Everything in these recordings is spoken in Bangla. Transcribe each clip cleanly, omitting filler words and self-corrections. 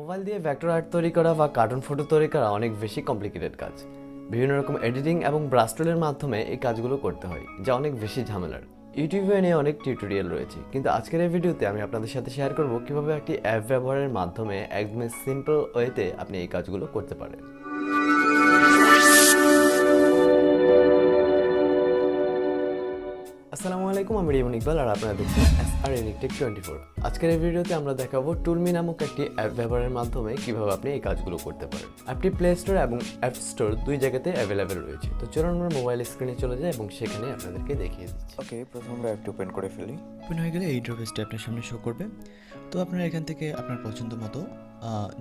মোবাইল দিয়ে ভেক্টর আর্ট তৈরি করা বা কার্টুন ফটো তৈরি করা অনেক বেশি কমপ্লিকেটেড কাজ। বিভিন্ন রকম এডিটিং এবং ব্রাশ টুলের মাধ্যমে এই কাজগুলো করতে হয়, যা অনেক বেশি ঝামেলার। ইউটিউবে নিয়ে অনেক টিউটোরিয়াল রয়েছে, কিন্তু আজকের এই ভিডিওতে আমি আপনাদের সাথে শেয়ার করব কিভাবে একটি অ্যাপ ব্যবহারের মাধ্যমে একদম সিম্পল ওয়েতে আপনি এই কাজগুলো করতে পারেন। আসসালামু আলাইকুম, আমি রিমন ইকবাল আর আপনারা দেখছেন SR Tek 24। আজকের এই ভিডিওতে আমরা দেখাবো টুলমি নামক একটি অ্যাপ ব্যবহারের মাধ্যমে কিভাবে আপনি এই কাজগুলো করতে পারেন। অ্যাপটি প্লে স্টোর এবং অ্যাপ স্টোর দুই জায়গাতে অ্যাভেলেবেল রয়েছে। তো চলুন আমরা মোবাইল স্ক্রিনে চলে যাই এবং সেখানে আপনাদেরকে দেখিয়ে দিচ্ছি। ওকে, প্রথমে আমরা অ্যাপটি ওপেন করে ফেলি। ওপেন হয়ে গেলে এই ইন্টারফেসটি আপনার সামনে শো করবে। তো আপনারা এখান থেকে আপনার পছন্দ মতো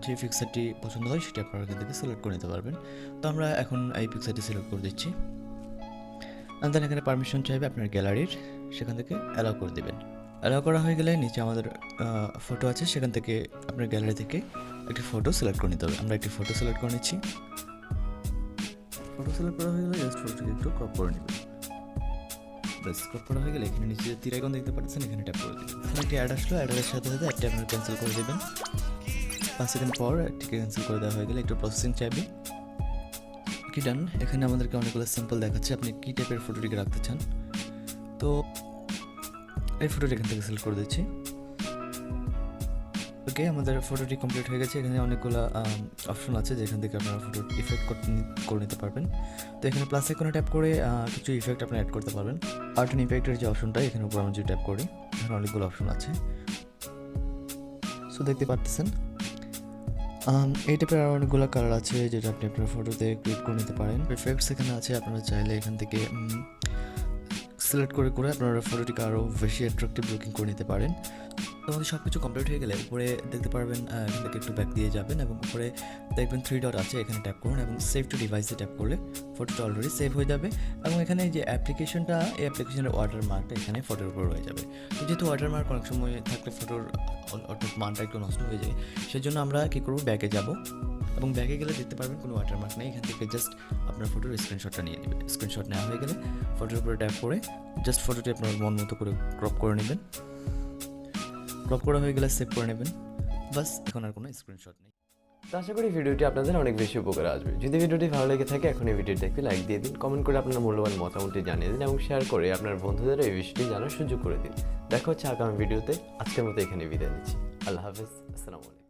যে পিকচারটি পছন্দ হয় সেটি আপনারা এখান থেকে সিলেক্ট করে নিতে পারবেন। তো আমরা এখন এই পিকচারটি সিলেক্ট করে দিচ্ছি। দেন এখানে পারমিশন চাইবে আপনার গ্যালারির, সেখান থেকে অ্যালাউ করে দেবেন। অ্যালাউ করা হয়ে গেলে নিচে আমাদের ফটো আছে, সেখান থেকে আপনার গ্যালারি থেকে একটি ফটো সিলেক্ট করে নিতে হবে। আমরা একটি ফটো সিলেক্ট করে নিচ্ছি। ফটো সিলেক্ট করা হয়ে গেলে জাস্ট ফটোটিকে একটু ক্রপ করে নেবেন। ব্যাস, ক্রপ করা হয়ে গেলে এখানে নিচে তীর আইকন দেখতে পাচ্ছেন, এখানে ট্যাপ করে দেবেন। এখানে একটি অ্যাড আসলো, অ্যাডের সাথে সাথে অ্যাডটি আপনার ক্যান্সেল করে দেবেন। 5 সেকেন্ড পর অ্যাডটিকে ক্যান্সেল করে দেওয়া হয়ে গেলে একটু প্রসেসিং চাইবে। কি ডান। এখানে আমাদেরকে অনেকগুলো সিম্পল দেখাচ্ছে আপনি কী টাইপের ফটোটিকে রাখতে চান। তো এই ফটোটি এখান থেকে সিলেক্ট করে দিচ্ছি। ওকে, আমাদের ফটোটি কমপ্লিট হয়ে গেছে। এখানে অনেকগুলো অপশন আছে যেখান থেকে আপনারা ফটো ইফেক্ট করে নিতে পারবেন। তো এখানে প্লাস আইকনে ট্যাপ করে কিছু ইফেক্ট আপনি অ্যাড করতে পারবেন। আর্ট অ্যান্ড ইফেক্টের যে অপশনটা, এখানে উপর আমরা যদি ট্যাপ করি, এখানে অনেকগুলো অপশন আছে। সো দেখতে পাচ্ছেন এই টাইপের আরও অনেকগুলো কালার আছে যেটা আপনি আপনার ফটোতে ক্রিয়েট করে নিতে পারেন। ইফেক্টস এখানে আছে, আপনারা চাইলে এখান থেকে সিলেক্ট করে আপনারা ফটোটিকে আরও বেশি অ্যাট্রাকটিভ লুকিং করে নিতে পারেন। তো আমাদের সব কিছু কমপ্লিট হয়ে গেলে উপরে দেখতে পারবেন, এখান থেকে একটু ব্যাক দিয়ে যাবেন এবং উপরে দেখবেন 3 ডট আছে, এখানে ট্যাপ করুন এবং সেভ টু ডিভাইসে ট্যাপ করলে ফটোটা অলরেডি সেভ হয়ে যাবে। এবং এখানে যে অ্যাপ্লিকেশনটা, এই অ্যাপ্লিকেশনের ওয়াটারমার্কটা এখানে ফটোর উপর রয়ে যাবে। তো যেহেতু ওয়াটারমার্ক অনেক সময় থাকলে ফটোর অর্থাৎ মানটা একটু নষ্ট হয়ে যায়, সেজন্য আমরা কী করবো, ব্যাকে যাব এবং ব্যাকে গেলে দেখতে পারবেন কোনো ওয়াটারমার্ক নেই। এখান থেকে জাস্ট আপনার ফটোর স্ক্রিনশটটা নিয়ে নেবেন। স্ক্রিনশট নেওয়া হয়ে গেলে ফটোর উপরে ট্যাপ করে জাস্ট ফটোটি আপনার মন মতো করে ক্রপ করে নেবেন। ক্রপ করা হয়ে গেলে সেভ করে নেবেন। বাস, এখন আর কোনো স্ক্রিনশট নেই। তো আশা করি ভিডিওটি আপনাদের অনেক বেশি উপকারে আসবে। যদি ভিডিওটি ভালো লেগে থাকে এখন এই ভিডিওটি একটি লাইক দিয়ে দিন, কমেন্ট করে আপনার মূল্যবান মতামতটি জানিয়ে দিন এবং শেয়ার করে আপনার বন্ধুদের এই বিষয়টি জানার সুযোগ করে দিন। দেখা হচ্ছে আগামী ভিডিওতে। আজকের মতো এখানে বিদায় নিচ্ছি। আল্লাহ হাফেজ, আসসালামু আলাইকুম।